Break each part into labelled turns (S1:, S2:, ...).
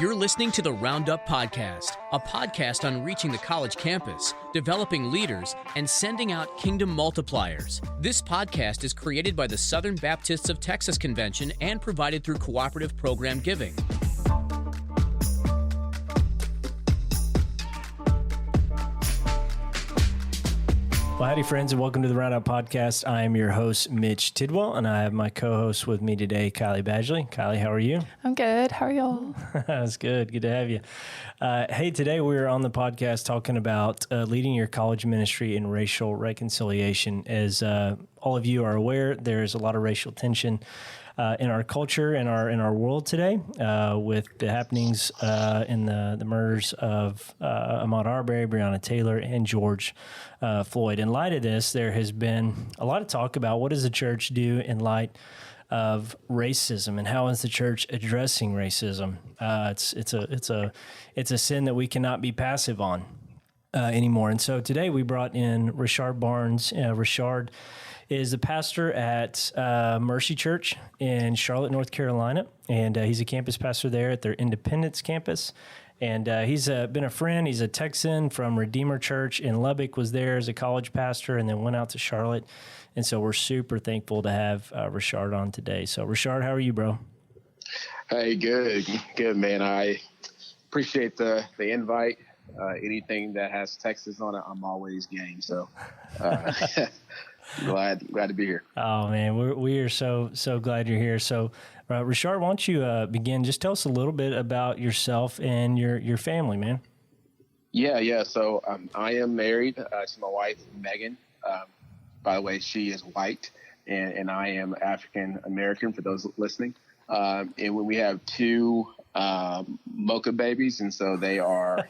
S1: You're listening to the Roundup Podcast, a podcast on reaching the college campus, developing leaders, and sending out kingdom multipliers. This podcast is created by the Southern Baptists of Texas Convention and provided through cooperative program giving.
S2: Well, howdy, friends, and welcome to the Roundup Podcast. I am your host, Mitch Tidwell, and I have my co-host with me today, Kylie Badgley. Kylie, how are you?
S3: I'm good. How are y'all?
S2: That's good. Good to have you. Hey, today we're on the podcast talking about leading your college ministry in racial reconciliation. As all of you are aware, there's a lot of racial tension in our culture, in our world today, with the happenings in the murders of Ahmaud Arbery, Breonna Taylor, and George Floyd. In light of this, there has been a lot of talk about what does the church do in light of racism, and how is the church addressing racism? It's a sin that we cannot be passive on anymore. And so today we brought in Rashard Barnes. Rashard is the pastor at Mercy Church in Charlotte, North Carolina, and he's a campus pastor there at their Independence campus. And he's been a friend. He's a Texan from Redeemer Church in Lubbock, was there as a college pastor, and then went out to Charlotte. And so we're super thankful to have Rashard on today. So Rashard, how are you, bro?
S4: Hey, good, man. I appreciate the invite. Anything that has Texas on it, I'm always game. So glad to be here.
S2: Oh man, we are so glad you're here. So Rashard, why don't you begin? Just tell us a little bit about yourself and your family, man.
S4: Yeah. So I am married to my wife, Megan. By the way, she is white, and I am African American, for those listening. And when we have two mocha babies, and so they are,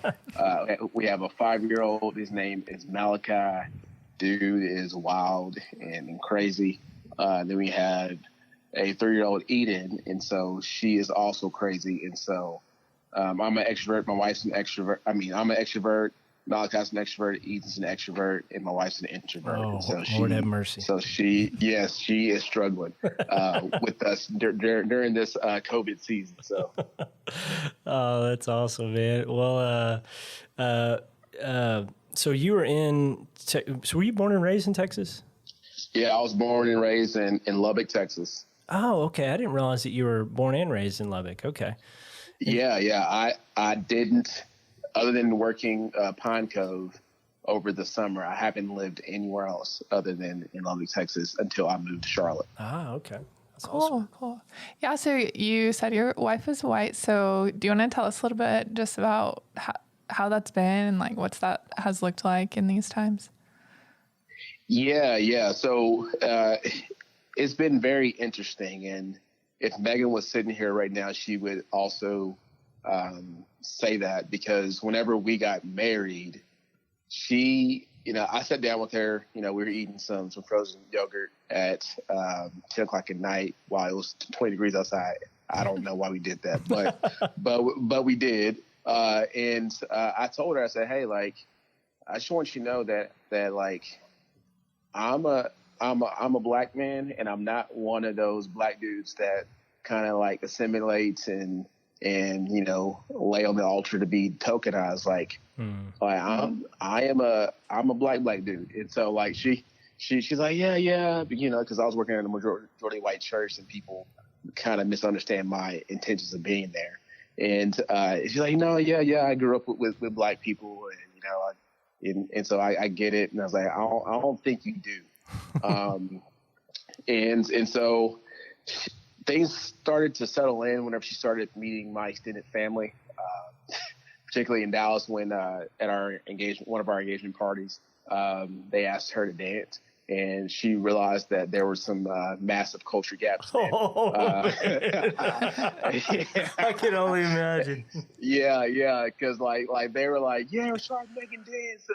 S4: we have a 5-year-old. His name is Malachi. Dude is wild and crazy. Then we had a 3-year-old Eden, and so she is also crazy. And so I'm an extrovert. My wife's an extrovert. I'm an extrovert. Malachi's an extrovert, Eden's an extrovert, and my wife's an introvert.
S2: Oh,
S4: so
S2: Lord have mercy.
S4: So she is struggling with us during this COVID season. So,
S2: oh, that's awesome, man. Well, so you were so were you born and raised in Texas?
S4: Yeah, I was born and raised in Lubbock, Texas.
S2: Oh, okay. I didn't realize that you were born and raised in Lubbock. Okay.
S4: Yeah. I didn't. Other than working Pine Cove over the summer, I haven't lived anywhere else other than in Lubbock, Texas, until I moved to Charlotte.
S2: Ah, okay. That's
S3: cool,
S2: awesome.
S3: Cool. Yeah, so you said your wife is white, so do you want to tell us a little bit just about how that's been and like what's that has looked like in these times?
S4: Yeah. So it's been very interesting, and if Megan was sitting here right now, she would also say that, because whenever we got married, she, I sat down with her, we were eating some frozen yogurt at 10 o'clock at night while it was 20 degrees outside. I don't know why we did that, but we did. And I told her, I said, hey, like, I just want you to know that like, I'm a black man, and I'm not one of those black dudes that kind of like assimilates and lay on the altar to be tokenized. Like I'm a black dude. And so like she's like, yeah, because I was working in a majority white church, and people kind of misunderstand my intentions of being there. And she's like, no, yeah, I grew up with black people, and so I get it. And I was like, I don't think you do. And so things started to settle in whenever she started meeting my extended family, particularly in Dallas, when at one of our engagement parties, they asked her to dance, and she realized that there were some massive culture gaps there.
S2: I can only imagine.
S4: Yeah, because like they were like, yeah, Rashard, Megan dance,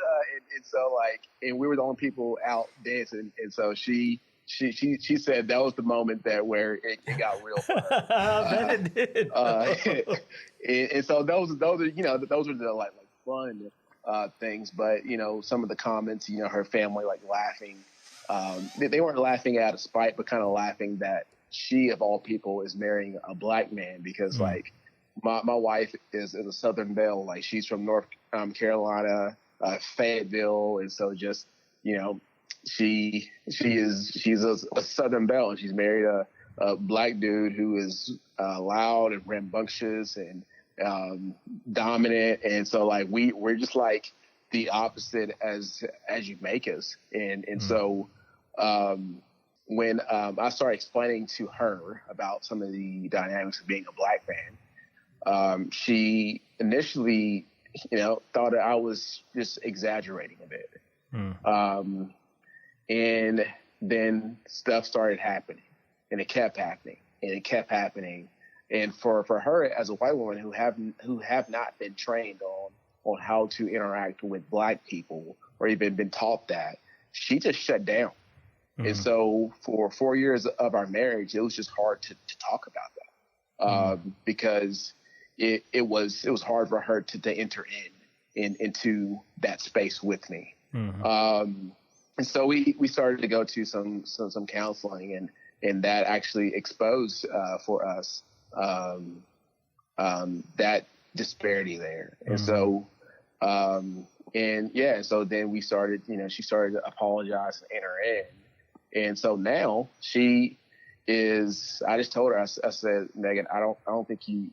S4: and so like, and we were the only people out dancing, and so she said that was the moment where it got real for her.
S2: I bet it did.
S4: And so those are the like fun things, but some of the comments, her family like laughing. They weren't laughing out of spite, but kind of laughing that she, of all people, is marrying a black man, because like my wife is a Southern belle. Like, she's from North Carolina, Fayetteville, and so just, you know, she's a Southern belle, and she's married a black dude who is loud and rambunctious and dominant, and so like we're just like the opposite as you make us, and so when I started explaining to her about some of the dynamics of being a black man, she initially, you know, thought that I was just exaggerating a bit. And then stuff started happening, and it kept happening, and it kept happening. And for her as a white woman who have not been trained on how to interact with black people or even been taught that, she just shut down. And so for 4 years of our marriage, it was just hard to talk about that because it was hard for her to enter into that space with me. And so we started to go to some counseling, and that actually exposed for us that disparity there. And so so then we started, you know, she started to apologize and enter in. And so now she is, I just told her, I said, Megan, I don't think you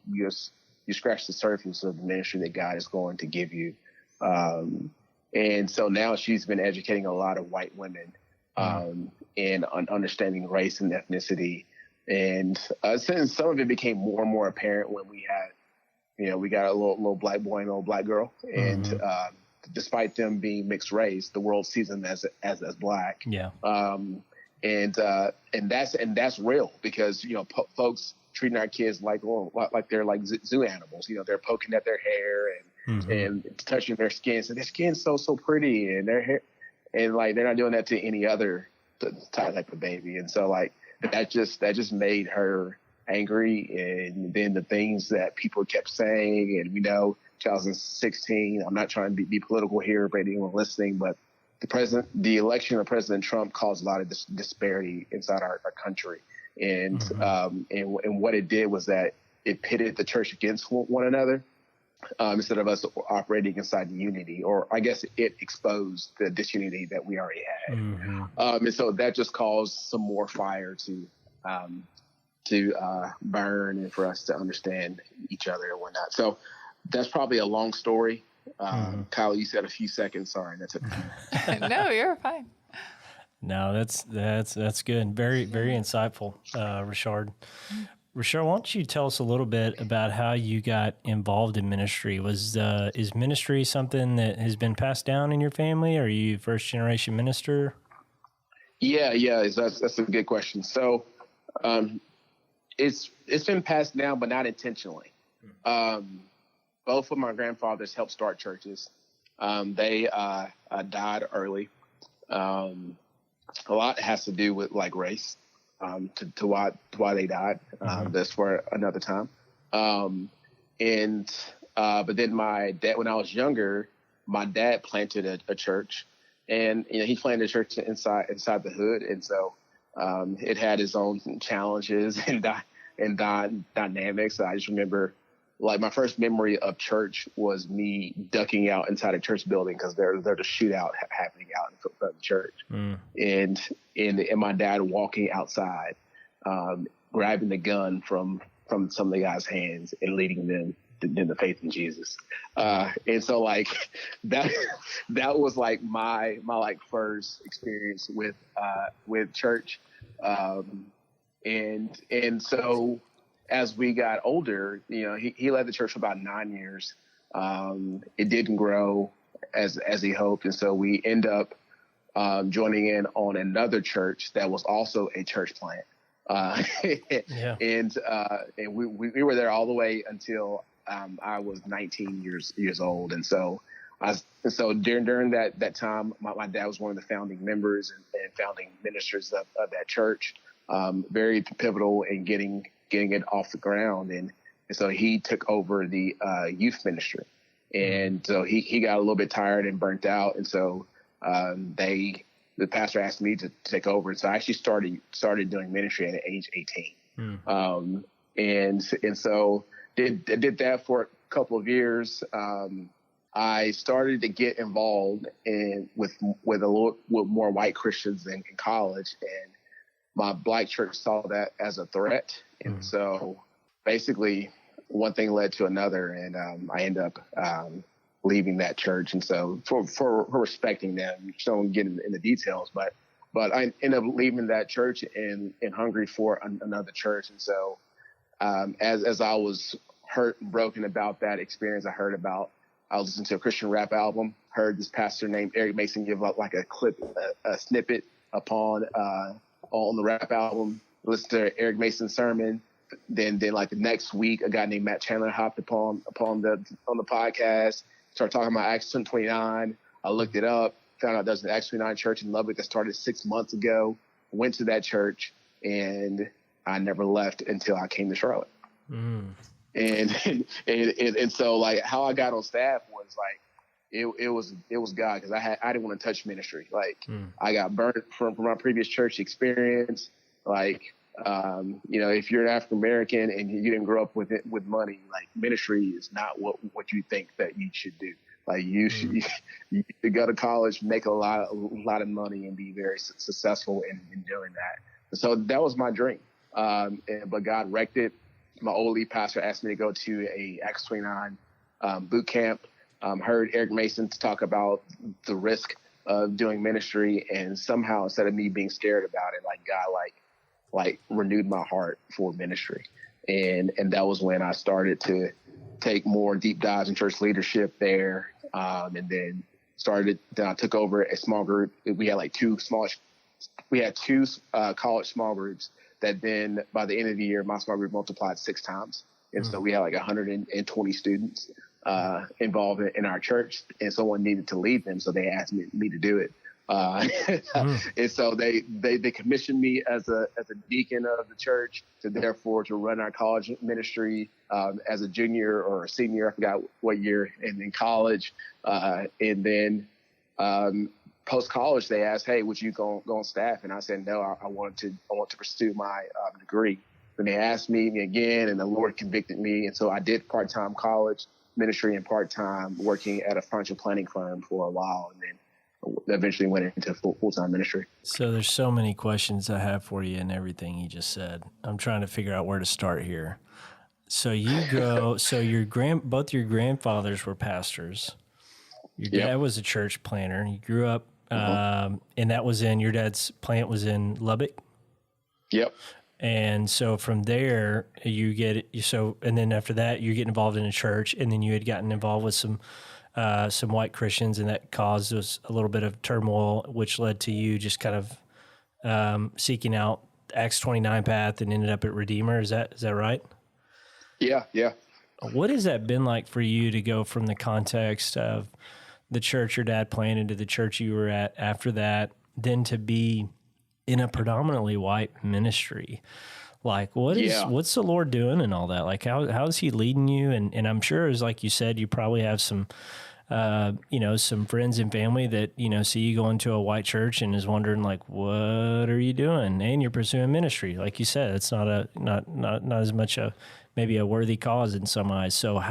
S4: scratched the surface of the ministry that God is going to give you. And so now she's been educating a lot of white women in understanding race and ethnicity. And since some of it became more and more apparent when we had, you know, we got a little black boy and a little black girl. And despite them being mixed race, the world sees them as black. Yeah. And that's real, because, you know, folks treating our kids like they're like zoo animals. You know, they're poking at their hair and touching their skin. So their skin's so pretty, and their hair, and like they're not doing that to any other type of baby. And so like that just made her angry. And then the things that people kept saying, and we know 2016. I'm not trying to be political here for anyone listening, but the election of President Trump caused a lot of disparity inside our country. And and what it did was that it pitted the church against one another instead of us operating inside the unity, or I guess it exposed the disunity that we already had. And so that just caused some more fire to burn, and for us to understand each other and whatnot. So that's probably a long story. Kylie, you said a few seconds. Sorry, that's it.
S3: No, you're fine.
S2: No, that's good. Very, very insightful, Rashard. Rashard, why don't you tell us a little bit about how you got involved in ministry? Is ministry something that has been passed down in your family? Are you first generation minister?
S4: Yeah, that's a good question. So, it's been passed down, but not intentionally. Both of my grandfathers helped start churches. They died early. A lot has to do with like race, to why they died. That's for another time. But then my dad, when I was younger, my dad planted a church, and you know, he planted a church inside the hood, and so it had its own challenges and dynamics. I just remember, like, my first memory of church was me ducking out inside a church building because there's a shootout happening out in front of the church. And my dad walking outside, grabbing the gun from some of the guys' hands and leading them in the faith in Jesus. And so like that was like my like first experience with church. And so as we got older, you know, he led the church for about 9 years. It didn't grow as he hoped. And so we end up joining in on another church that was also a church plant. And we were there all the way until I was 19 years old. And so during that time, my dad was one of the founding members and founding ministers of that church. Very pivotal in getting it off the ground. And so he took over the youth ministry. And so he got a little bit tired and burnt out. And so the pastor asked me to take over. And so I actually started doing ministry at age 18. And so did that for a couple of years. I started to get involved with more white Christians in college, and my black church saw that as a threat. And so basically one thing led to another, and I ended up leaving that church. And so for respecting them, just don't get in the details, but I ended up leaving that church and hungry for another church. And so as I was hurt and broken about that experience, I was listening to a Christian rap album, heard this pastor named Eric Mason give up like a snippet on the rap album, listened to Eric Mason's sermon. Then like the next week, a guy named Matt Chandler hopped on the podcast, started talking about Acts 29. I looked it up, found out there's an Acts 29 church in Lubbock that started 6 months ago, went to that church, and I never left until I came to Charlotte. And so like how I got on staff was like, it was God, because I didn't want to touch ministry. Like I got burnt from my previous church experience. Like, if you're an African American and you didn't grow up with money, like ministry is not what you think that you should do. Like you should go to college, make a lot of money, and be very successful in doing that. So that was my dream. But God wrecked it. My old lead pastor asked me to go to a Acts 29 boot camp. Heard Eric Mason talk about the risk of doing ministry, and somehow instead of me being scared about it, like God like renewed my heart for ministry, and that was when I started to take more deep dives in church leadership there, and then I took over a small group. We had two college small groups. That then by the end of the year, my small group multiplied 6 times. And so we had like 120 students involved in our church, and someone needed to lead them. So they asked me to do it. And so they commissioned me as a deacon of the church to run our college ministry as a junior or a senior. I forgot what year in college. And then post-college, they asked, hey, would you go on staff? And I said, no, I want to pursue my degree. Then they asked me again, and the Lord convicted me. And so I did part-time college ministry and part-time working at a financial planning firm for a while, and then eventually went into full-time ministry.
S2: So there's so many questions I have for you and everything you just said. I'm trying to figure out where to start here. So you go, both your grandfathers were pastors. Your dad was a church planner. You grew up, and that was your dad's plant was in Lubbock?
S4: Yep.
S2: And so from there, and then after that, you get involved in a church, and then you had gotten involved with some white Christians, and that caused us a little bit of turmoil, which led to you just kind of seeking out Acts 29 path and ended up at Redeemer. Is that right?
S4: Yeah.
S2: What has that been like for you to go from the context of the church your dad planted to the church you were at after that, then to be in a predominantly white ministry? Like, what's the Lord doing and all that? Like, how is he leading you? And I'm sure, as like you said, you probably have some, some friends and family that, see you going to a white church and is wondering like, what are you doing? And you're pursuing ministry. Like you said, it's not as much maybe a worthy cause in some eyes. So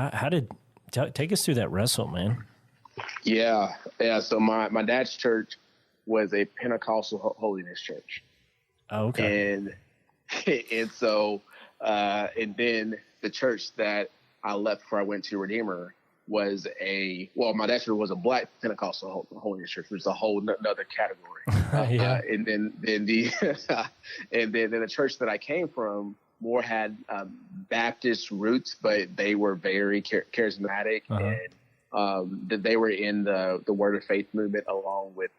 S2: take us through that wrestle, man.
S4: Yeah. So my dad's church was a Pentecostal holiness church.
S2: Oh, okay.
S4: And so, and then the church that I left before I went to Redeemer was my dad's church was a Black Pentecostal holiness church, which is a whole nother category. And then the church that I came from more had Baptist roots, but they were very charismatic, and they were in the Word of Faith movement along with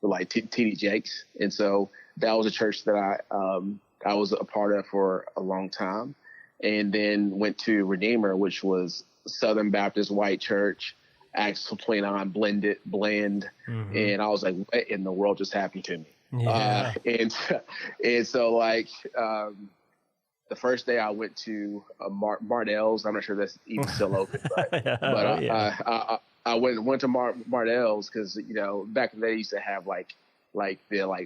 S4: like T.D. Jakes. And so that was a church that I was a part of for a long time, and then went to Redeemer, which was Southern Baptist white church, Acts 29 blend. And I was like, what in the world just happened to me?
S2: Yeah.
S4: And so like the first day I went to Martell's. I'm not sure that's even still open, but I went to Martell's because back in the day they used to have like the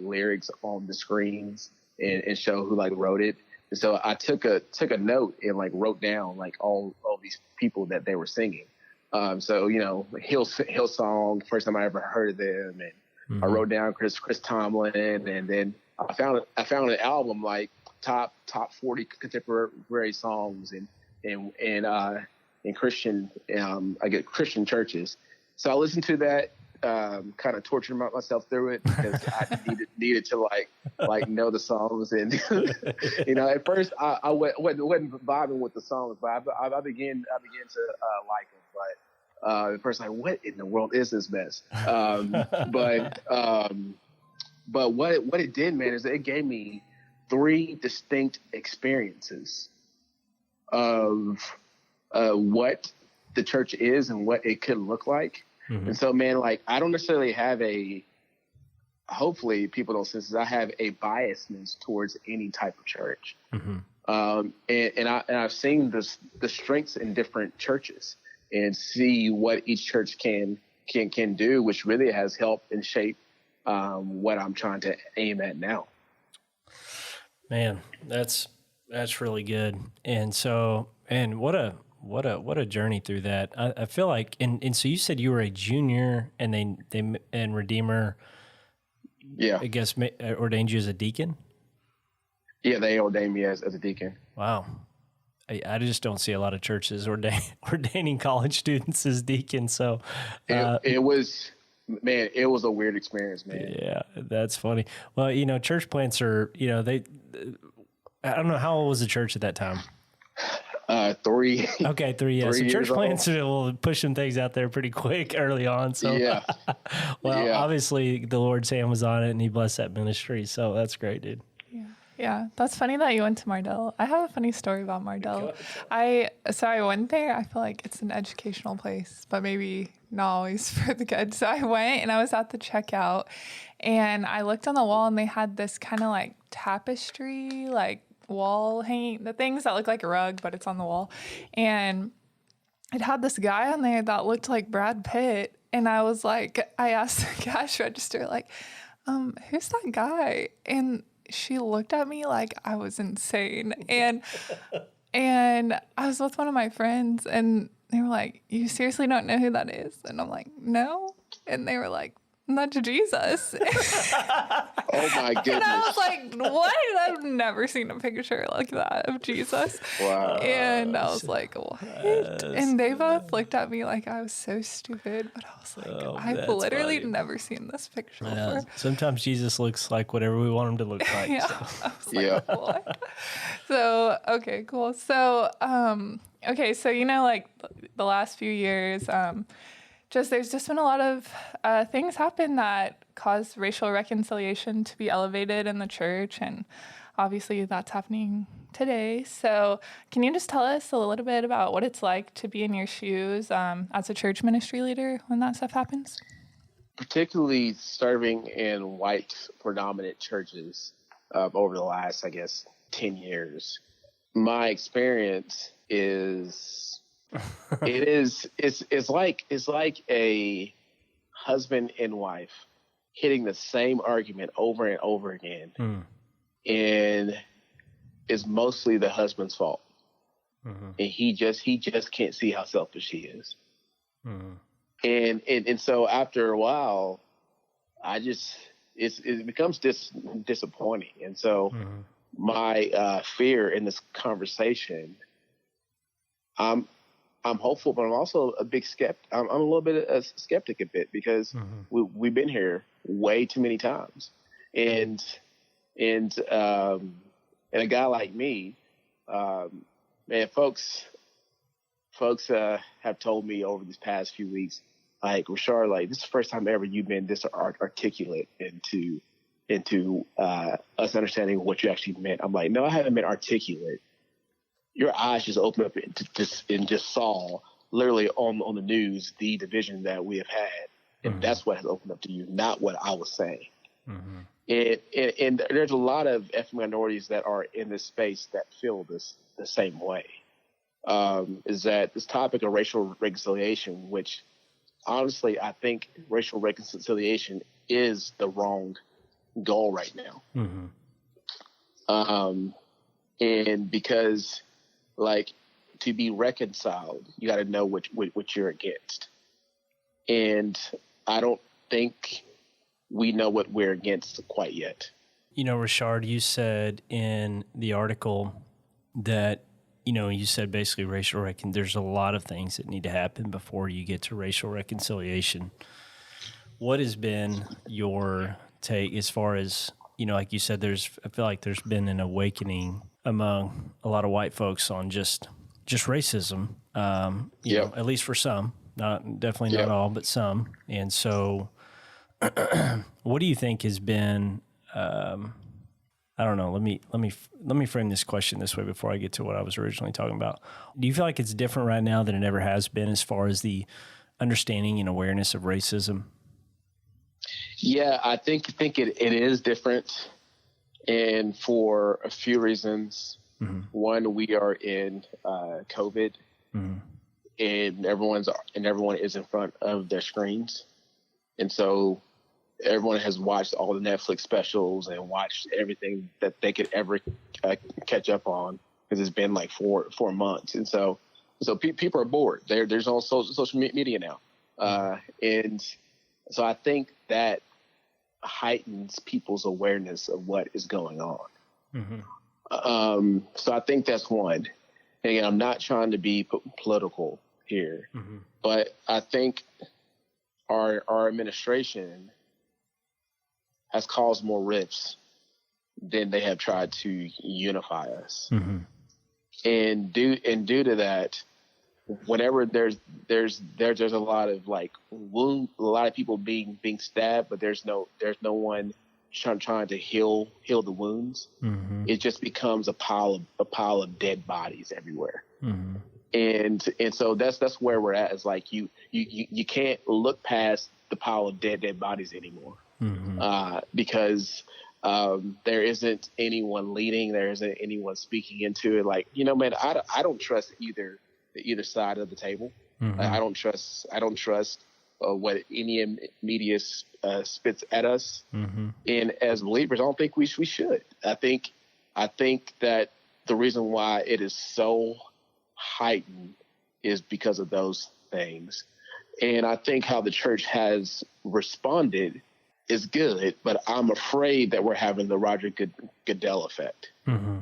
S4: lyrics on the screens and show who like wrote it. And so I took a note and like wrote down like all these people that they were singing. So, you know, Hillsong, first time I ever heard of them. And I wrote down Chris Tomlin. And then I found an album like top 40 contemporary songs in Christian, I get Christian churches. So I listened to that, kind of tortured myself through it because I needed to like know the songs. And, you know, at first I wasn't vibing with the songs, but I began to like them. But at first, like, what in the world is this mess? But what it did, man, is it gave me 3 distinct experiences of what the church is and what it could look like. And so, man, like, I don't necessarily have hopefully people don't sense this, I have a biasness towards any type of church. And I've seen the strengths in different churches and see what each church can do, which really has helped and shaped what I'm trying to aim at now.
S2: Man, that's really good. And so, and what a journey through that. I feel like, and so you said you were a junior, and they and Redeemer, I guess, ordained you as a deacon.
S4: Yeah, they ordained me as a deacon.
S2: Wow. I just don't see a lot of churches ordaining college students as deacons. So
S4: it was a weird experience, man.
S2: Yeah, that's funny. Well, you know, church plants are, you know, I don't know, how old was the church at that time?
S4: 3.
S2: Okay, 3 years. So church plants will push some things out there pretty quick early on. So
S4: yeah.
S2: Obviously the Lord's hand was on it and he blessed that ministry. So that's great, dude.
S3: Yeah, that's funny that you went to Mardell. I have a funny story about Mardell. I went there. I feel like it's an educational place, but maybe not always for the good. So I went and I was at the checkout and I looked on the wall and they had this kind of like tapestry, like wall hanging, the things that look like a rug, but it's on the wall. And it had this guy on there that looked like Brad Pitt. And I was like, I asked the cash register, like, who's that guy? And she looked at me like I was insane. And I was with one of my friends and they were like, you seriously don't know who that is? And I'm like, no. And they were like, that's Jesus.
S4: Oh my goodness.
S3: And I was like, what? I've never seen a picture like that of Jesus.
S4: Wow.
S3: And I was like, what? And they both looked at me like I was so stupid. But I was like, I've literally never seen this picture before.
S2: Sometimes Jesus looks like whatever we want him to look like.
S3: Yeah. So. I was like, what? So, okay, cool. So, so, you know, like the last few years, there's just been a lot of things happen that cause racial reconciliation to be elevated in the church, and obviously that's happening today. So can you just tell us a little bit about what it's like to be in your shoes as a church ministry leader when that stuff happens?
S4: Particularly serving in white predominant churches over the last, I guess, 10 years. My experience is it's like a husband and wife hitting the same argument over and over again. And it's mostly the husband's fault. And he just can't see how selfish he is. And so after a while, it becomes disappointing. And so my fear in this conversation, I'm hopeful, but I'm also a big skeptic. I'm a little bit of a skeptic because we've been here way too many times, and a guy like me, man, folks have told me over these past few weeks, like, Rashard, like, this is the first time ever you've been this articulate into us understanding what you actually meant. I'm like, no, I haven't been articulate. Your eyes just opened up and just saw literally on the news the division that we have had, and that's what has opened up to you, not what I was saying. And there's a lot of ethnic minorities that are in this space that feel the same way. Is that this topic of racial reconciliation, which honestly I think racial reconciliation is the wrong goal right now. And because, like, to be reconciled, you got to know what you're against. And I don't think we know what we're against quite yet.
S2: Rashard, you said in the article that, you said basically there's a lot of things that need to happen before you get to racial reconciliation. What has been your take as far as, like you said, I feel like there's been an awakening among a lot of white folks on just racism, at least for some, definitely not all, but some. And so what do you think has been, I don't know, let me frame this question this way before I get to what I was originally talking about. Do you feel like it's different right now than it ever has been as far as the understanding and awareness of racism?
S4: Yeah, I think it is different, and for a few reasons. Mm-hmm. One, we are in COVID, mm-hmm. and everyone is in front of their screens, and so everyone has watched all the Netflix specials and watched everything that they could ever catch up on, because it's been like four months, and so people are bored. There's on social media now, and so I think that heightens people's awareness of what is going on. Mm-hmm. So I think that's one. And again, I'm not trying to be political here, mm-hmm. but I think our administration has caused more rifts than they have tried to unify us. Mm-hmm. And due to that, whenever there's a lot of like wound, a lot of people being stabbed, but there's no one trying to heal the wounds. Mm-hmm. It just becomes a pile of dead bodies everywhere. Mm-hmm. And so that's where we're at. It's like you can't look past the pile of dead bodies anymore. Mm-hmm. Because there isn't anyone leading, there isn't anyone speaking into it. Like, man, I don't trust either side of the table. Mm-hmm. I don't trust what any media spits at us. Mm-hmm. And as believers, I don't think we should. I think that the reason why it is so heightened is because of those things. And I think how the church has responded is good, but I'm afraid that we're having the Roger Goodell effect. Mm-hmm.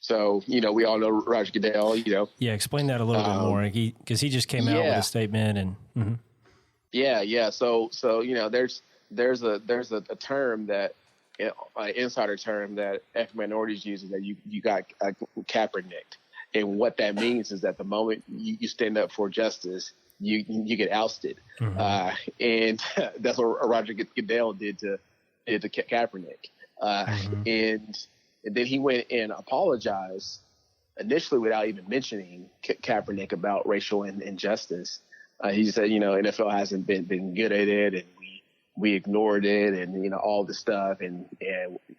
S4: So, we all know Roger Goodell,
S2: Yeah, explain that a little bit more, because he just came out with a statement and. Mm-hmm.
S4: Yeah. So there's a term that, an insider term that ethnic minorities use, that you got Kaepernick, and what that means is that the moment you stand up for justice, you get ousted, mm-hmm. And that's what Roger Goodell did to Kaepernick, mm-hmm. and then he went and apologized initially without even mentioning Kaepernick about racial injustice. He said, NFL hasn't been good at it, and we ignored it, and all this stuff, and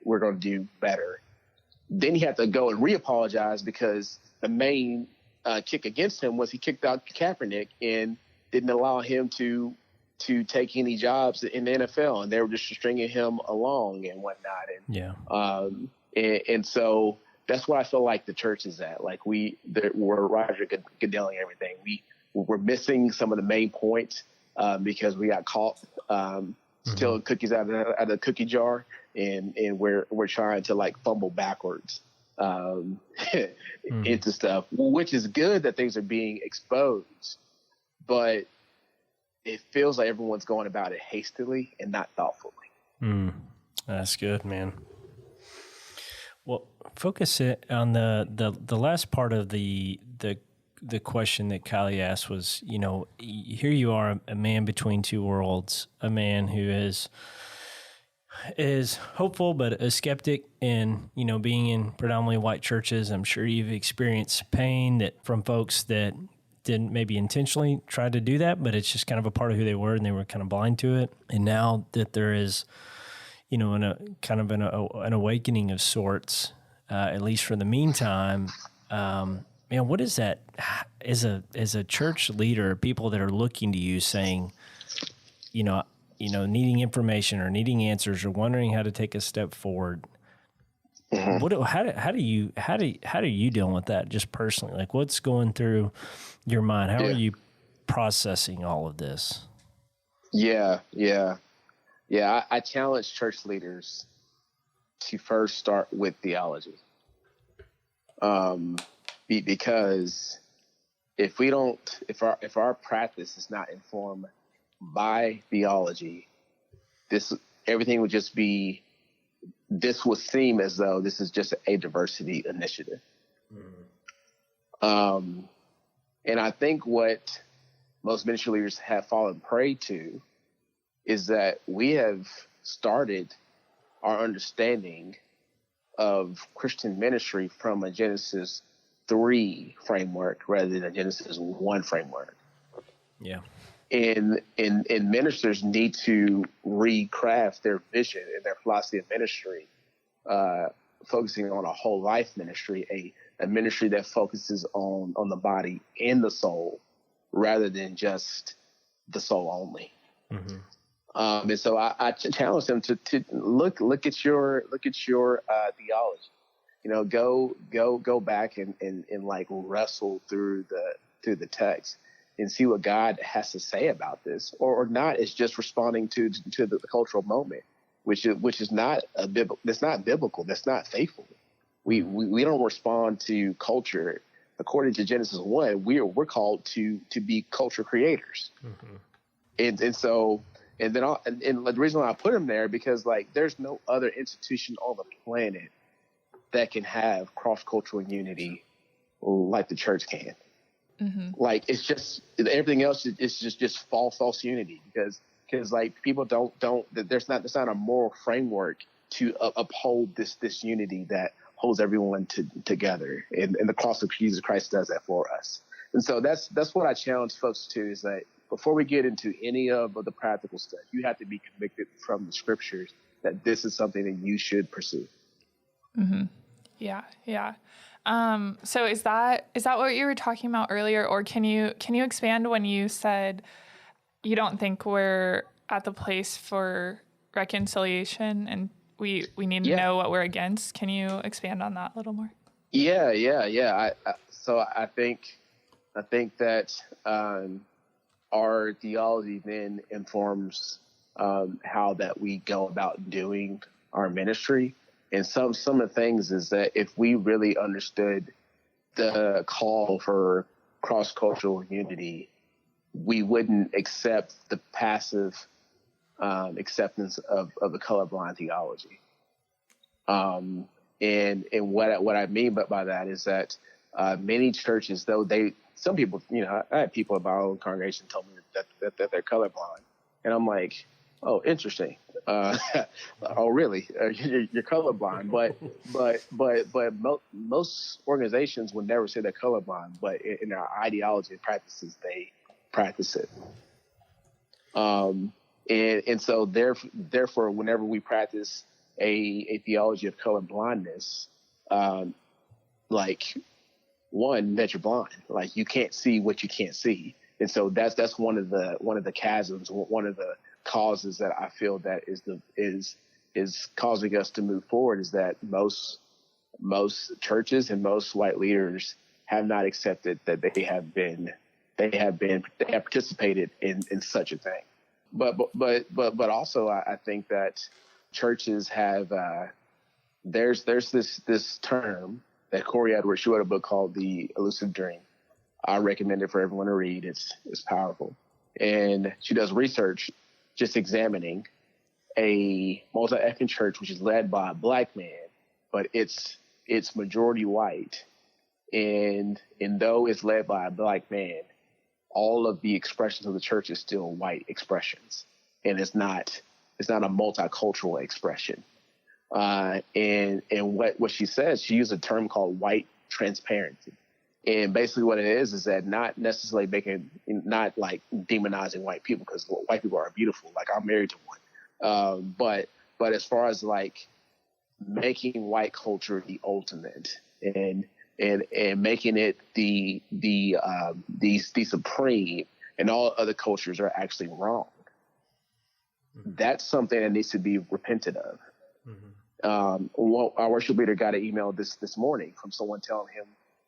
S4: we're going to do better. Then he had to go and re-apologize, because the main kick against him was he kicked out Kaepernick and didn't allow him to take any jobs in the NFL, and they were just stringing him along and whatnot. And yeah, and so that's where I feel like the church is at. Like we're Roger Goodelling everything. We're missing some of the main points because we got caught stealing cookies out of the cookie jar, and we're trying to like fumble backwards into stuff, which is good that things are being exposed, but it feels like everyone's going about it hastily and not thoughtfully.
S2: That's good, man. Well, focus it on the last part of the question that Kylie asked was, here you are, a man between two worlds, a man who is hopeful but a skeptic, and being in predominantly white churches. I'm sure you've experienced pain that from folks that didn't maybe intentionally try to do that, but it's just kind of a part of who they were, and they were kind of blind to it. And now that there is an awakening of sorts, at least for the meantime, man, what is that as a church leader, people that are looking to you saying, needing information or needing answers or wondering how to take a step forward? How do you deal with that just personally? Like, what's going through your mind? How are you processing all of this?
S4: Yeah. I challenge church leaders to first start with theology. Because if our practice is not informed by theology, everything would just be, this would seem as though this is just a diversity initiative. And I think what most ministry leaders have fallen prey to is that we have started our understanding of Christian ministry from a Genesis 3 framework rather than a Genesis 1 framework.
S2: Yeah.
S4: And ministers need to recraft their vision and their philosophy of ministry, focusing on a whole life ministry, a ministry that focuses on the body and the soul rather than just the soul only. Mm-hmm. And so I challenge them to look at your theology. Go back and like wrestle through the text and see what God has to say about this, or not. It's just responding to the cultural moment, which is not that's not biblical. That's not faithful. We don't respond to culture according to Genesis 1. We're called to be culture creators, and so. And then and the reason why I put him there, because like there's no other institution on the planet that can have cross-cultural unity like the church can. Mm-hmm. Like it's just everything else is just false unity because like people don't there's not a moral framework to uphold this unity that holds everyone together, and the cross of Jesus Christ does that for us. And so that's what I challenge folks to, is that before we get into any of the practical stuff, you have to be convicted from the scriptures that this is something that you should pursue.
S3: Mm-hmm. Yeah. So is that what you were talking about earlier, or can you expand when you said you don't think we're at the place for reconciliation and we need to know what we're against? Can you expand on that a little more?
S4: Yeah. I think that our theology then informs how that we go about doing our ministry. And some of the things is that if we really understood the call for cross-cultural unity, we wouldn't accept the passive acceptance of the colorblind theology. And what I mean by that is that many churches, though some people, I had people in my own congregation tell me that they're colorblind, and I'm like, oh, interesting. Oh, really? You're colorblind, but most organizations would never say they're colorblind, but in their ideology and practices, they practice it. And so therefore, whenever we practice a theology of colorblindness, like one, that you're blind, like you can't see what you can't see. And so that's one of the chasms, one of the causes that I feel that is causing us to move forward, is that most churches and most white leaders have not accepted that they have participated in such a thing. But also I think that churches have there's this term that Corey Edwards, she wrote a book called The Elusive Dream. I recommend it for everyone to read. It's powerful. And she does research just examining a multi-ethnic church which is led by a black man, but it's majority white. And though it's led by a black man, all of the expressions of the church is still white expressions. And it's not a multicultural expression. And what she says, she used a term called white transparency. And basically what it is that not necessarily not like demonizing white people, because white people are beautiful. Like I'm married to one. But as far as like making white culture the ultimate and making it the supreme, and all other cultures are actually wrong. Mm-hmm. That's something that needs to be repented of. Mm-hmm. our worship leader got an email this morning from someone telling him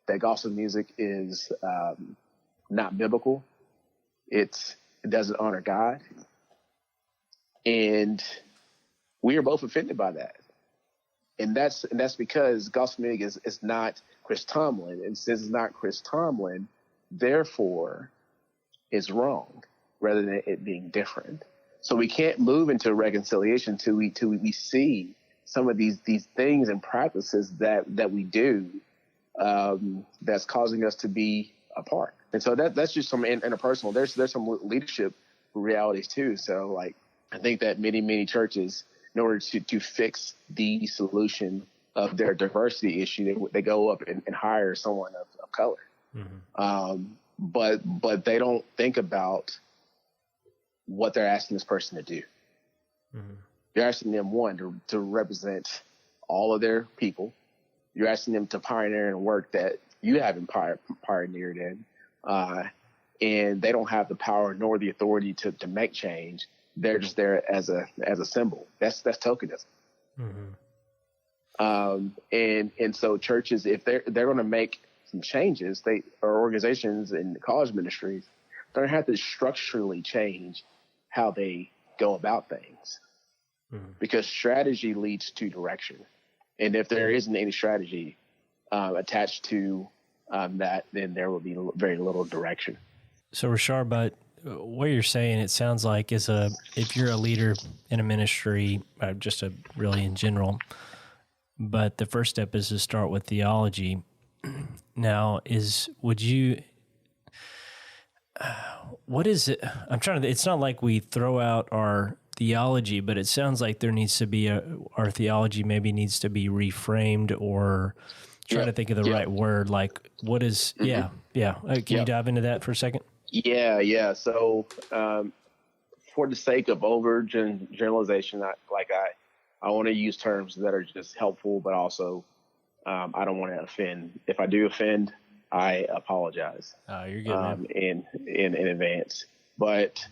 S4: that gospel music is not biblical. It doesn't honor God. And we are both offended by that. And that's because gospel music is not Chris Tomlin. And since it's not Chris Tomlin, therefore it's wrong rather than it being different. So we can't move into reconciliation till we see some of these things and practices that we do that's causing us to be apart. And so that's just some interpersonal. There's some leadership realities too. So like I think that many churches, in order to fix the solution of their diversity issue, they go up and hire someone of color. Mm-hmm. But they don't think about what they're asking this person to do. Mm-hmm. You're asking them, one, to represent all of their people. You're asking them to pioneer in work that you haven't pioneered in. And they don't have the power nor the authority to make change. They're just there as a symbol. That's tokenism. Mm-hmm. And so churches, if they're going to make some changes, or organizations and college ministries, they're going to have to structurally change how they go about things. Mm-hmm. Because strategy leads to direction. And if there isn't any strategy attached to that, then there will be very little direction.
S2: So Rashard, but what you're saying, it sounds like if you're a leader in a ministry, just really in general, but the first step is to start with theology. Now, what is it? It's not like we throw out our theology, but it sounds like there needs to be our theology maybe needs to be reframed, or trying to think of the right word. Like what is, Can you dive into that for a second?
S4: Yeah. So, for the sake of generalization, I want to use terms that are just helpful, but also, I don't want to offend. If I do offend, I apologize.
S2: Oh, you're good, man.
S4: In advance. But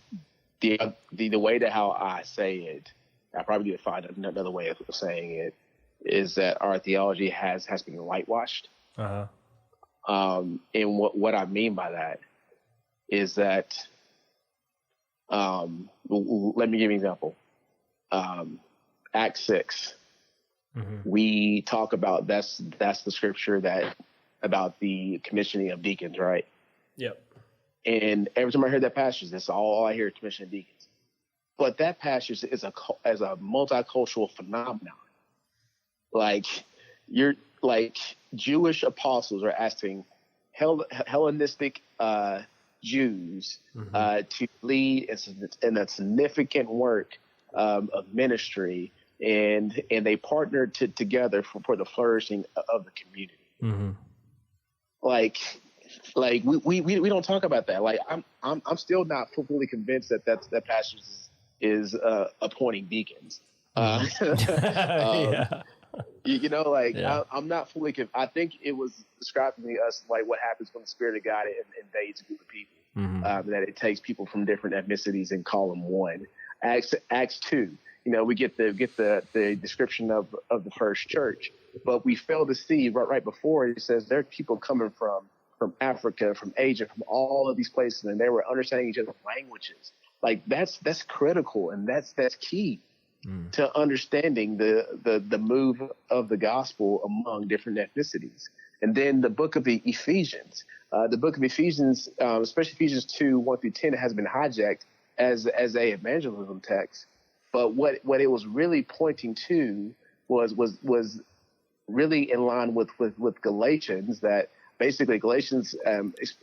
S4: the way to how I say it, I probably need to find another way of saying it, is that our theology has been whitewashed. Uh-huh. And what I mean by that is that, let me give you an example. Acts 6. Mm-hmm. We talk about that's the scripture about the commissioning of deacons, right?
S2: Yep.
S4: And every time I hear that passage, that's all I hear is commissioning deacons. But that passage is a multicultural phenomenon. Like Jewish apostles are asking Hellenistic Jews mm-hmm. To lead in a significant work of ministry, and they partnered together for the flourishing of the community. Mm-hmm. Like we don't talk about that. Like I'm still not fully convinced that passage is appointing deacons.
S2: Yeah.
S4: I'm not fully convinced. I think it was describing to us like what happens when the Spirit of God invades a group of people. Mm-hmm. That it takes people from different ethnicities and call them one. Acts 2. We get the description of the first church, but we fail to see right before it says there are people coming from Africa, from Asia, from all of these places, and they were understanding each other's languages. Like that's critical, and that's key to understanding the move of the gospel among different ethnicities. And then the book of the Ephesians, especially Ephesians 2:1-10, has been hijacked as a evangelism text. But what it was really pointing to was really in line with Galatians, that basically Galatians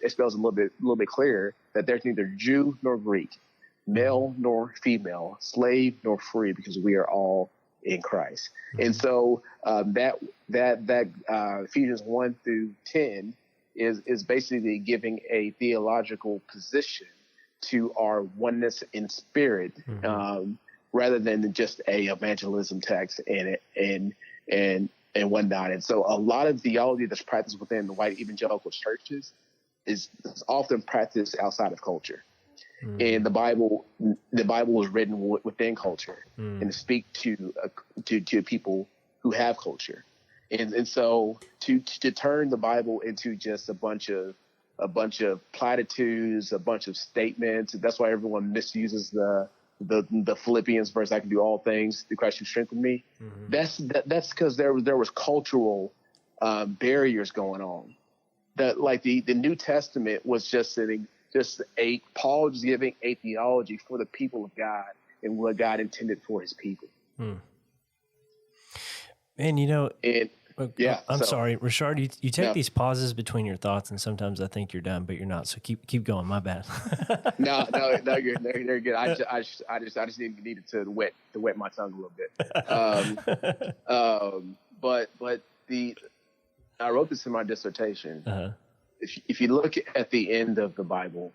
S4: spells a little bit clearer that there's neither Jew nor Greek, male nor female, slave nor free, because we are all in Christ. Mm-hmm. And so that Ephesians 1-10 is basically giving a theological position to our oneness in spirit. Mm-hmm. Rather than just a evangelism text and whatnot. And so a lot of theology that's practiced within the white evangelical churches is often practiced outside of culture. Mm. And the Bible was written within culture and to speak to people who have culture. And so to turn the Bible into just a bunch of platitudes, a bunch of statements, that's why everyone misuses the Philippians verse, I can do all things through Christ who strengthened me. Mm-hmm. That's because there was cultural barriers going on. That like the New Testament was just Paul was giving a theology for the people of God and what God intended for his people.
S2: And I'm
S4: so,
S2: sorry, Rashard, you take these pauses between your thoughts, and sometimes I think you're done, but you're not. So keep going. My bad.
S4: No, you're good. I just needed to wet my tongue a little bit. But I wrote this in my dissertation. Uh-huh. If you look at the end of the Bible,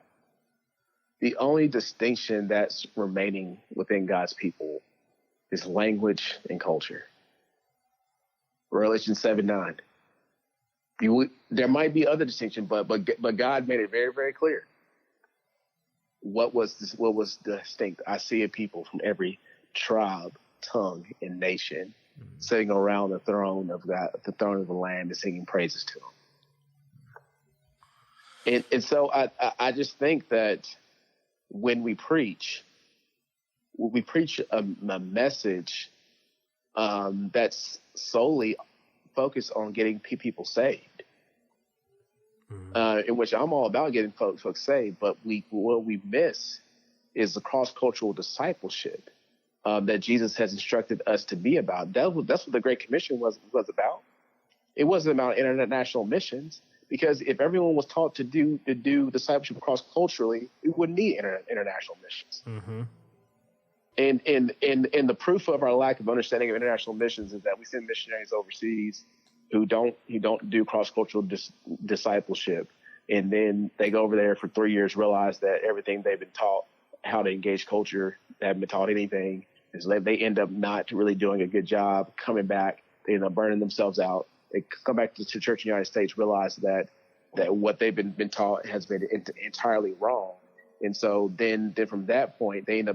S4: the only distinction that's remaining within God's people is language and culture. Revelation 7:9. There might be other distinction, but God made it very, very clear. What was distinct? I see a people from every tribe, tongue, and nation sitting around the throne of God, the throne of the Lamb, and singing praises to Him. And so I just think that when we preach a message that's solely focused on getting people saved, in which I'm all about getting folks saved, but what we miss is the cross-cultural discipleship that Jesus has instructed us to be about. That's what the Great Commission was about. It wasn't about international missions, because if everyone was taught to do discipleship cross-culturally, we wouldn't need international missions. Mm-hmm. And the proof of our lack of understanding of international missions is that we send missionaries overseas who don't do cross-cultural discipleship, and then they go over there for 3 years, realize that everything they've been taught, how to engage culture, they haven't been taught anything. Is they end up not really doing a good job. Coming back, they end up burning themselves out. They come back to church in the United States, realize that what they've been taught has been entirely wrong. And so then from that point, they end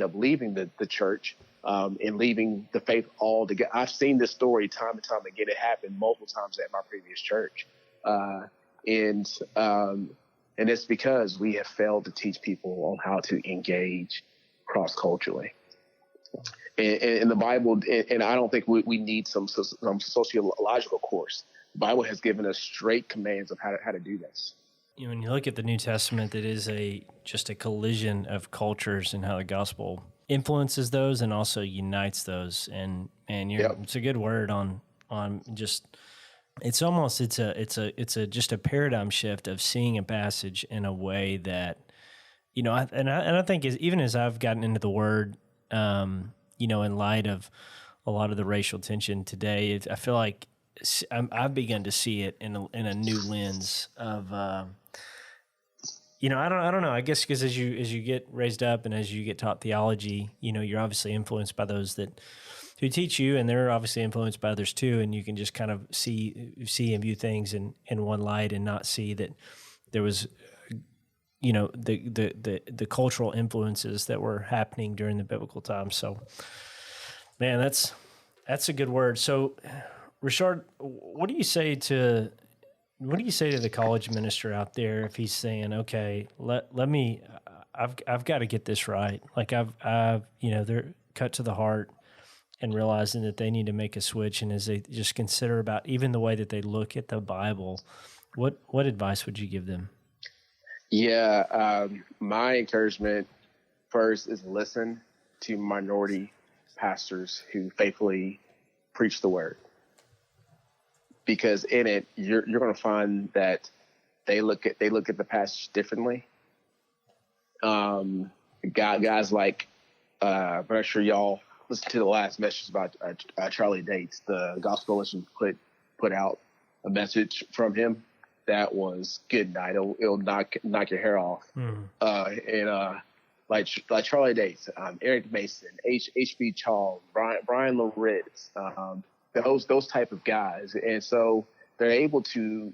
S4: up leaving the church and leaving the faith altogether. I've seen this story time and time again. It happened multiple times at my previous church, and it's because we have failed to teach people on how to engage cross-culturally. In the Bible, and I don't think we need some sociological course. The Bible has given us straight commands of how to do this.
S2: When you look at the New Testament, it is just a collision of cultures and how the gospel influences those and also unites those. And it's a good word on just. It's just a paradigm shift of seeing a passage in a way that, I think even as I've gotten into the word, in light of a lot of the racial tension today, I feel like I've begun to see it in a new lens of, I don't know. I guess because as you get raised up and as you get taught theology, you're obviously influenced by those who teach you, and they're obviously influenced by others too. And you can just kind of see and view things in one light and not see that there was, the cultural influences that were happening during the biblical times. So, man, that's a good word. So, Rashard, what do you say to the college minister out there if he's saying, okay, I've got to get this right. Like they're cut to the heart and realizing that they need to make a switch. And as they just consider about even the way that they look at the Bible, what advice would you give them?
S4: Yeah. My encouragement first is listen to minority pastors who faithfully preach the word. Because in it, you're going to find that they look at the passage differently. Guys like, I'm not sure y'all listened to the last message about Charlie Dates. The Gospel Coalition put out a message from him that was good night. It'll knock your hair off. Like Charlie Dates, Eric Mason, H.B. Charles, Brian Loritz, those type of guys. And so they're able to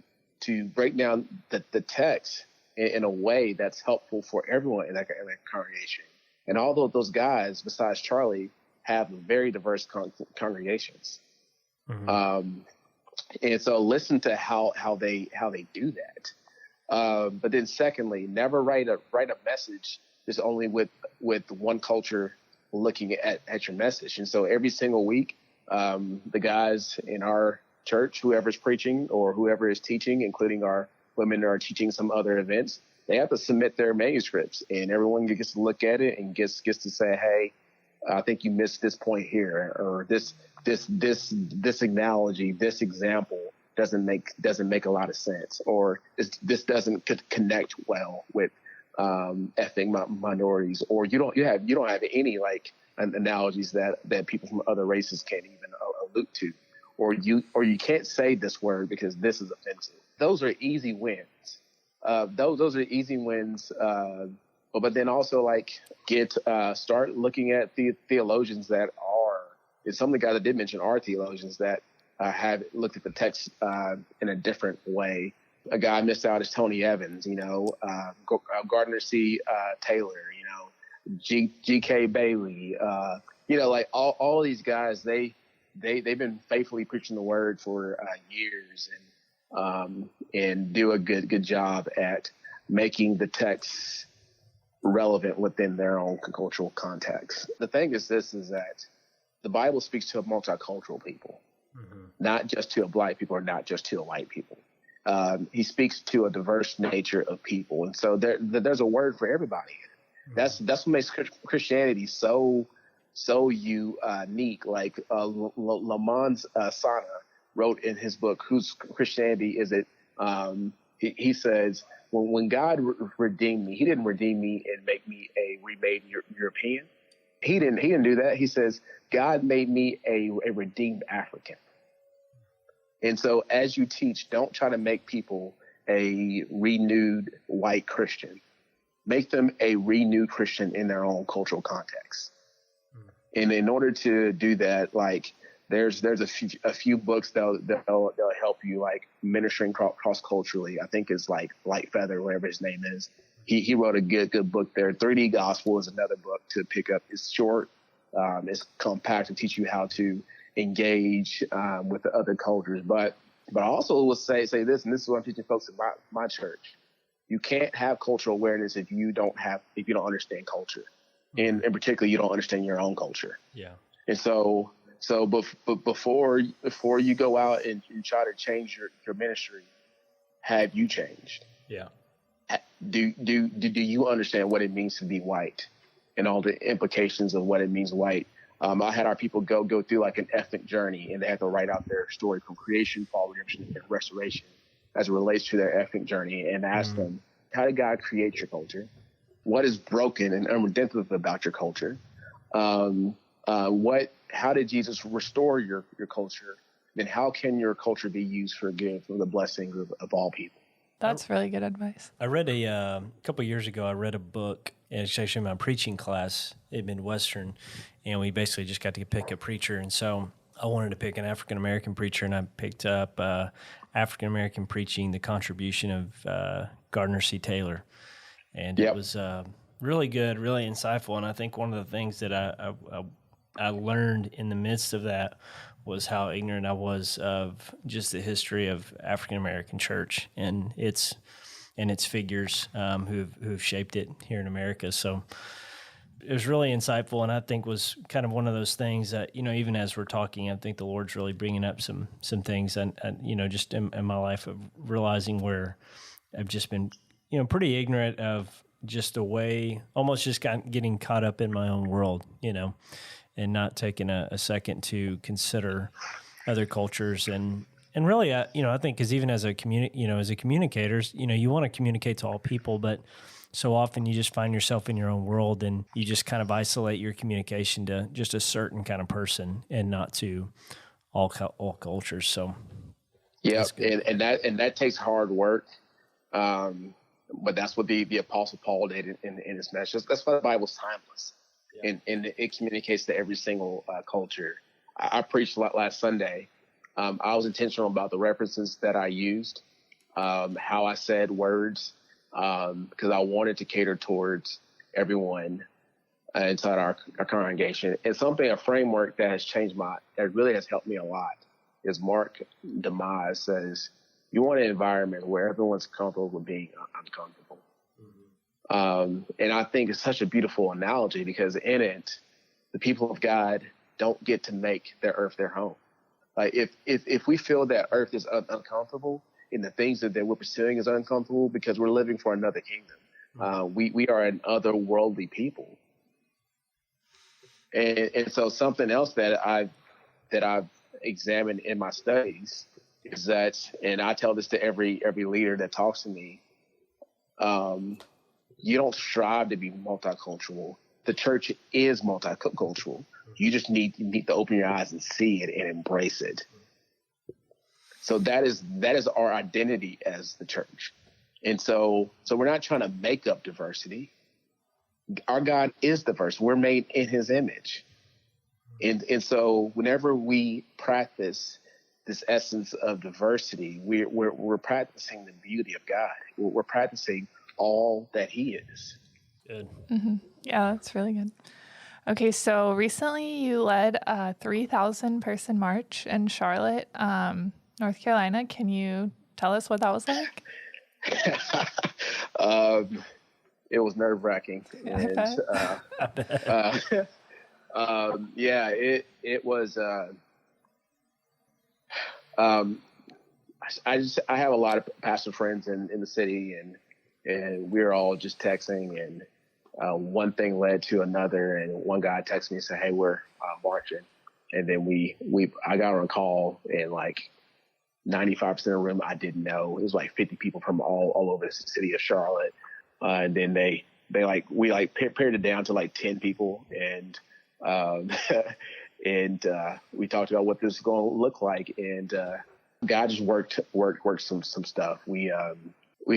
S4: break down the text in a way that's helpful for everyone in that congregation. And although those guys, besides Charlie, have very diverse congregations, And so listen to how they do that. But then secondly, never write a message just only with one culture looking at your message. And so every single week, the guys in our church, whoever's preaching or whoever is teaching, including our women that are teaching some other events, they have to submit their manuscripts, and everyone gets to look at it and gets to say, hey, I think you missed this point here, or this analogy, this example doesn't make a lot of sense, or this doesn't connect well with ethnic minorities, or you don't have any like analogies that people from other races can't even allude to, or you can't say this word because this is offensive. Those are easy wins. Those are easy wins. But then also like start looking at the theologians that are, and some of the guys I did mention are theologians that have looked at the text in a different way. A guy I missed out is Tony Evans, Gardner C. Taylor, G.K. Bailey, like all these guys, they've been faithfully preaching the word for years and do a good job at making the text relevant within their own cultural context. The thing is that the Bible speaks to a multicultural people, not just to a black people or not just to a white people. He speaks to a diverse nature of people. And so there's a word for everybody. That's what makes Christianity so unique. Like Lamont Sana wrote in his book, Whose Christianity Is It? He says, when God redeemed me, he didn't redeem me and make me a remade European. He didn't do that. He says, God made me a redeemed African. And so as you teach, don't try to make people a renewed white Christian. Make them a renewed Christian in their own cultural context. And in order to do that, like there's a few books that'll help you, like ministering cross culturally. I think it's like Light Feather, whatever his name is. He wrote a good book there. 3D Gospel is another book to pick up. It's short, it's compact to teach you how to engage with the other cultures. But I also will say this, and this is what I'm teaching folks at my church. You can't have cultural awareness if you don't understand culture, and in particular, you don't understand your own culture. Yeah. And so before you go out and try to change your ministry, have you changed? Yeah. Do you understand what it means to be white and all the implications of what it means white? I had our people go through like an ethnic journey, and they had to write out their story from creation, fall, redemption, and restoration as it relates to their ethnic journey, and ask them, how did God create your culture? What is broken and unredemptive about your culture? How did Jesus restore your culture? Then how can your culture be used for good, for the blessing of all people?
S3: That's really good advice.
S2: I read a couple of years ago, I read a book, and it's actually my preaching class at Midwestern, and we basically just got to pick a preacher. And so I wanted to pick an African-American preacher, and I picked up African-American Preaching, the Contribution of Gardner C. Taylor. And It was really good, really insightful. And I think one of the things that I learned in the midst of that was how ignorant I was of just the history of African-American church and its figures who've shaped it here in America. So it was really insightful, and I think was kind of one of those things that, even as we're talking, I think the Lord's really bringing up some things and just in my life of realizing where I've just been, pretty ignorant of just the way, almost just getting caught up in my own world, and not taking a second to consider other cultures and really, I think because even as a communicators, you want to communicate to all people, but so often you just find yourself in your own world and you just kind of isolate your communication to just a certain kind of person and not to all cultures. So,
S4: yeah, and that takes hard work. But that's what the Apostle Paul did in his message. That's why the Bible's timeless, and it communicates to every single culture. I preached last Sunday. I was intentional about the references that I used, how I said words, because I wanted to cater towards everyone inside our congregation. It's a framework that has changed that really has helped me a lot. is Mark Demise says, you want an environment where everyone's comfortable with being uncomfortable. And I think it's such a beautiful analogy because in it, the people of God don't get to make their earth their home. Like if we feel that earth is uncomfortable and the things that we're pursuing is uncomfortable because we're living for another kingdom, we are an otherworldly people. And so something else that I've examined in my studies is that, and I tell this to every leader that talks to me, you don't strive to be multicultural. The church is multicultural. You just need to open your eyes and see it and embrace it. So that is our identity as the church. And so we're not trying to make up diversity. Our God is diverse. We're made in his image. And so whenever we practice this essence of diversity, we're practicing the beauty of God. We're practicing all that he is.
S2: Good.
S3: Mm-hmm. Yeah, that's really good. Okay, so recently you led a 3,000 person march in Charlotte, North Carolina. Can you tell us what that was like?
S4: It was nerve-wracking.
S3: Yeah,
S4: It was. I have a lot of pastor friends in the city, and we were all just texting, and one thing led to another, and one guy texted me and said, "Hey, we're marching," and then I got on a call, and like 95% of the room I didn't know. It was like 50 people from all over the city of Charlotte, and then we pared it down to like 10 people, and we talked about what this is going to look like, and God just worked some stuff. We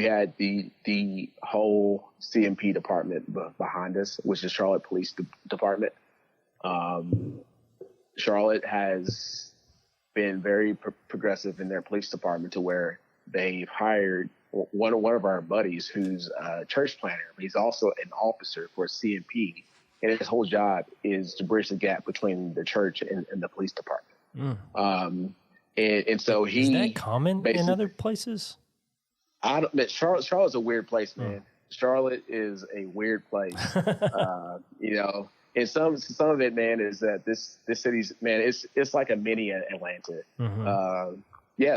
S4: had the whole CMP department behind us, which is Charlotte Police Department. Charlotte has been very progressive in their police department to where they've hired one of our buddies who's a church planner, but he's also an officer for CMP, and his whole job is to bridge the gap between the church and the police department. And so he
S2: is that common in other places?
S4: Charlotte's a weird place, man. Charlotte is a weird place. And some of it, man, is that this city's, man, it's like a mini Atlanta.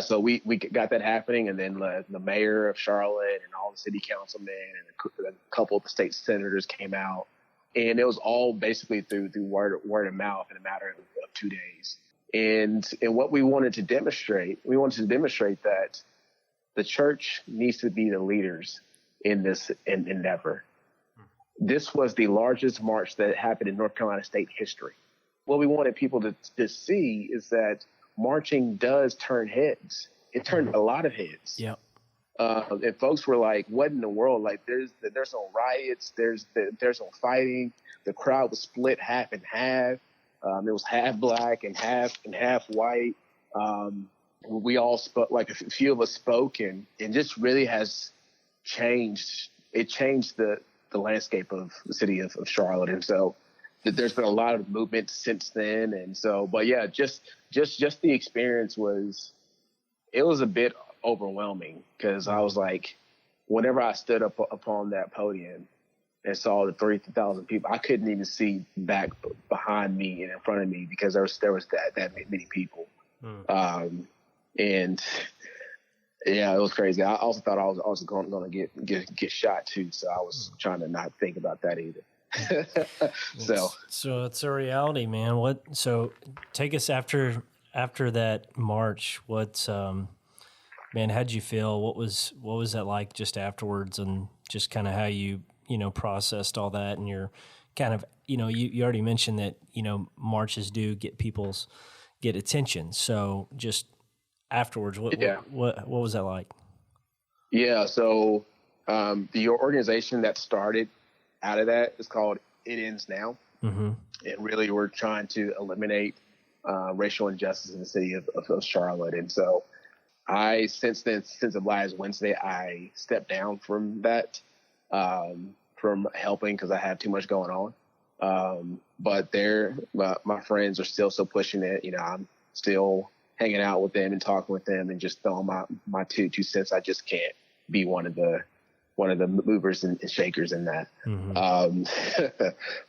S4: So we got that happening, and then the mayor of Charlotte and all the city councilmen and a couple of the state senators came out, and it was all basically through word of mouth in a matter of 2 days. And what we wanted to demonstrate that the church needs to be the leaders in this endeavor. This was the largest march that happened in North Carolina state history. What we wanted people to see is that marching does turn heads. It turned a lot of heads.
S2: Yeah.
S4: And folks were like, what in the world? Like there's no riots. There's no fighting. The crowd was split half and half. It was half black and half white. We all spoke, like a few of us spoke, and just really has changed. It changed the landscape of the city of Charlotte. And so there's been a lot of movement since then. And so, but yeah, just the experience was a bit overwhelming, because I was like, whenever I stood up upon that podium and saw the 3,000 people, I couldn't even see back behind me and in front of me, because there was that many people. And yeah, it was crazy. I also thought I was going to get shot too, so I was trying to not think about that either. So
S2: it's a reality, man. So take us after that march. Man, how'd you feel? What was that like just afterwards, and just kind of how you processed all that, and you're kind of, you already mentioned that, marches do get attention. So just afterwards, what was that like?
S4: Yeah. So, the organization that started out of that is called It Ends Now. Mm-hmm. And really we're trying to eliminate, racial injustice in the city of Charlotte. And so since of last Wednesday, I stepped down from that, from helping, because I have too much going on. But my friends are still pushing it. I'm still hanging out with them and talking with them and just throwing my two cents. I just can't be one of the movers and shakers in that.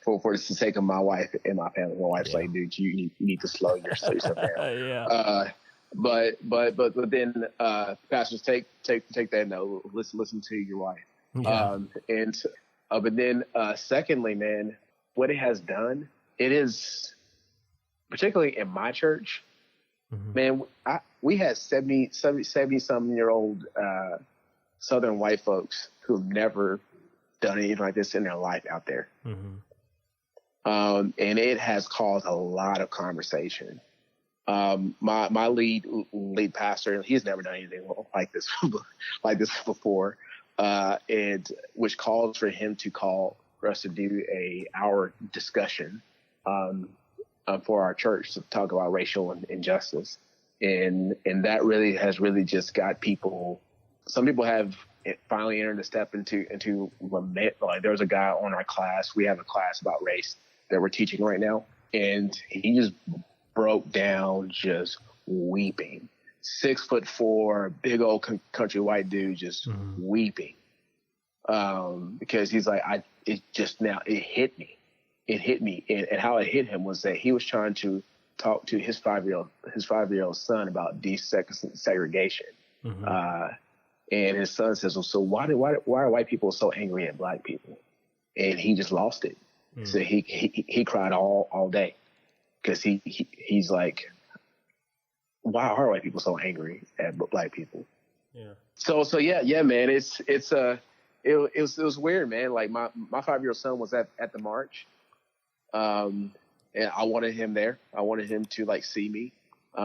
S4: For the sake of my wife and my family. My wife's like, dude, you need to slow yourself down. But then pastors take that note. Listen to your wife. But then secondly, man, what it has done, it is particularly in my church, man. We had 70 something year old Southern white folks who've never done anything like this in their life out there. And it has caused a lot of conversation. My lead pastor, he's never done anything like this before, and which calls for him to call for us to do a hour discussion for our church to talk about racial injustice, and that really has just got people. Some people have finally entered a step into lament. Like there was a guy on our class. We have a class about race that we're teaching right now, and he just broke down, just weeping. 6'4", big old country white dude, just weeping, because he's like, it hit me. It hit me, and how it hit him was that he was trying to talk to his 5-year-old son about desegregation. And his son says, well, so why are white people so angry at black people? And he just lost it. So he cried all day, because he's like, why are white people so angry at black people? Yeah. So yeah, man, it was weird, man. Like my 5-year-old son was at the march, and I wanted him there. I wanted him to like see me,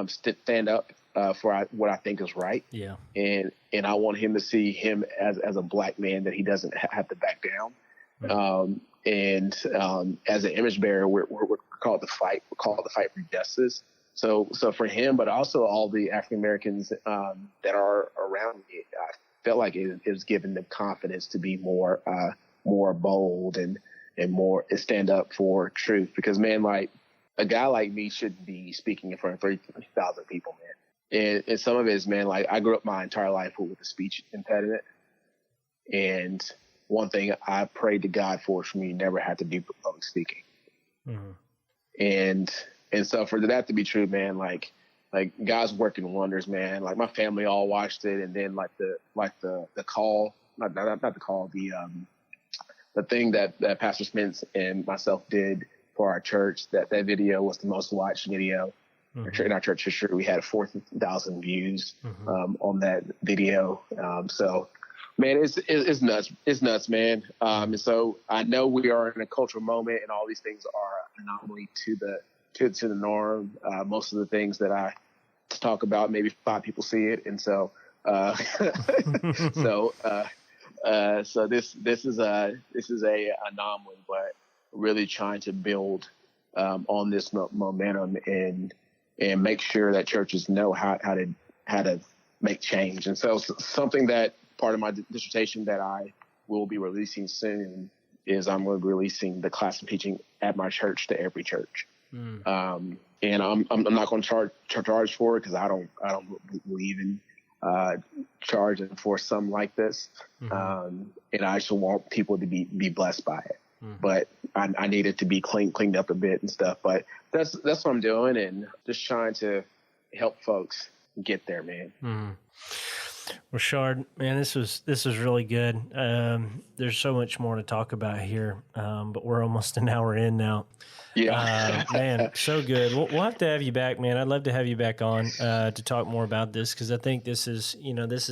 S4: stand up for what I think is right. Yeah. And I want him to see him as a black man, that he doesn't have to back down. Right. As an image bearer, we're called to fight. We're called to fight for justice. So for him, but also all the African Americans that are around me, I felt like it was giving them confidence to be more bold and more stand up for truth. Because man, like a guy like me shouldn't be speaking in front of 30,000 people, man. And some of it is, man, like I grew up my entire life with a speech impediment, and one thing I prayed to God for me to never have to do public speaking. And so for that to be true, man, like God's working wonders, man. Like my family all watched it, and then the call, not the call, the thing that Pastor Spence and myself did for our church, that video was the most watched video in our church history. We had 4,000 views on that video. So man, it's nuts. It's nuts, man. And so I know we are in a cultural moment, and all these things are an anomaly to the norm. Most of the things that I talk about, maybe 5 people see it, and so so this is a anomaly, but really trying to build on this momentum and make sure that churches know how to make change. And so something that part of my dissertation that I will be releasing soon is I'm going to be releasing the class I'm teaching at my church to every church. And I'm not going to charge for it, because I don't believe in charging for something like this. And I just want people to be blessed by it. But I need it to be cleaned up a bit and stuff. But that's what I'm doing, and just trying to help folks get there, man.
S2: Rashard, man, this was really good. There's so much more to talk about here, but we're almost an hour in now. Yeah, man, so good. We'll have to have you back, man. I'd love to have you back on to talk more about this, because I think this is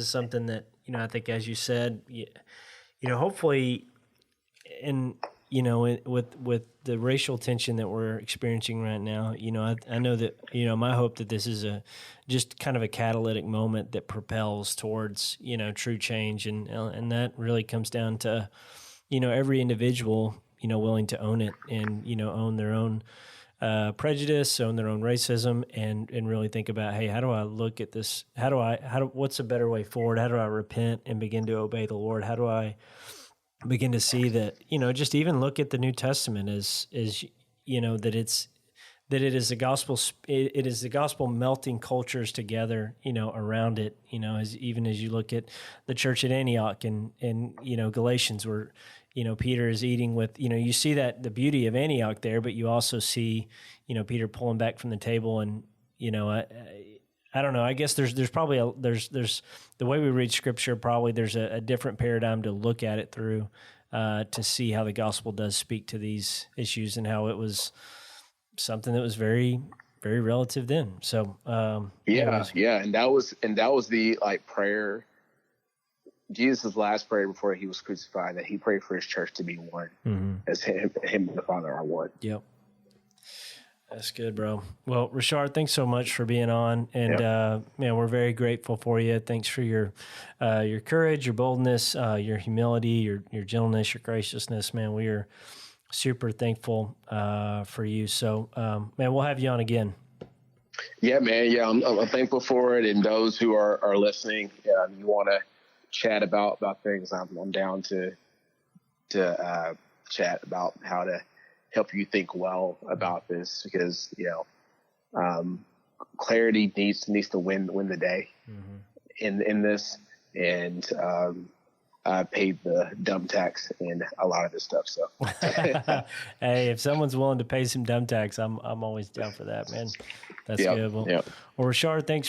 S2: something that I think, as you said, hopefully, with the racial tension that we're experiencing right now, I know that, my hope that this is just kind of a catalytic moment that propels towards, true change. And that really comes down to, every individual, willing to own it and, own their own prejudice, own their own racism, and really think about, hey, how do I look at this? What's a better way forward? How do I repent and begin to obey the Lord? How do I begin to see that, just even look at the New Testament as that that it is the gospel. It is the gospel melting cultures together, around it. Even as you look at the church at Antioch and Galatians, where Peter is eating with, you see that the beauty of Antioch there, but you also see Peter pulling back from the table, and I don't know. I guess there's probably there's the way we read Scripture. Probably there's a different paradigm to look at it through, to see how the gospel does speak to these issues and how it was something that was very, very relative then. So and that was the prayer. Jesus' last prayer before he was crucified, that he prayed for his church to be one, as him and the Father are one. Yep. That's good, bro. Well, Rashard, thanks so much for being on, and man, we're very grateful for you. Thanks for your courage, your boldness, your humility, your gentleness, your graciousness, man. We are super thankful for you. So, man, we'll have you on again.
S4: Yeah, man. Yeah, I'm thankful for it, and those who are listening, you want to chat about things, I'm down to chat about how to help you think well about this, because clarity needs to win the day in this, and I paid the dumb tax in a lot of this stuff. So,
S2: hey, if someone's willing to pay some dumb tax, I'm always down for that, man. That's good. Well, Rashard, thanks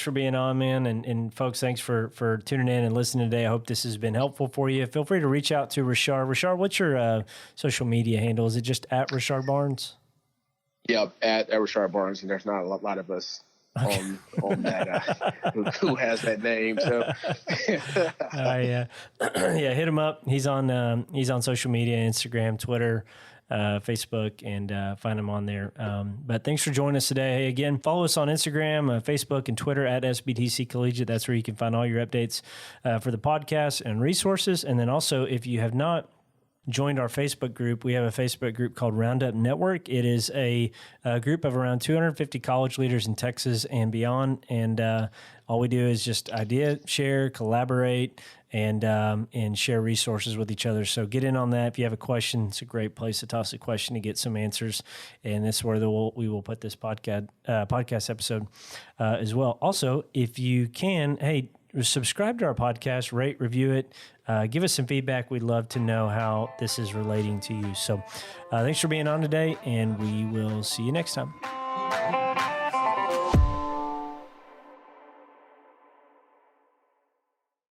S2: for being on, man, and folks, thanks for tuning in and listening today. I hope this has been helpful for you. Feel free to reach out to Rashard. Rashard, what's your social media handle? Is it just at Rashard Barnes?
S4: Yep, at Rashard Barnes, and there's not a lot of us on that who has that name. So
S2: yeah, hit him up. He's on social media, Instagram, Twitter, Facebook, and find him on there. But thanks for joining us today. Hey, again, follow us on Instagram, Facebook, and Twitter at SBTC Collegiate. That's where you can find all your updates for the podcast and resources. And then also, if you have not joined our Facebook group, we have a Facebook group called Roundup Network. It is a group of around 250 college leaders in Texas and beyond. And all we do is just idea share, collaborate, and share resources with each other. So get in on that. If you have a question, it's a great place to toss a question to get some answers. And this is where we will put this podcast episode as well. Also, if you can, hey, subscribe to our podcast, rate, review it, give us some feedback. We'd love to know how this is relating to you. So thanks for being on today, and we will see you next time.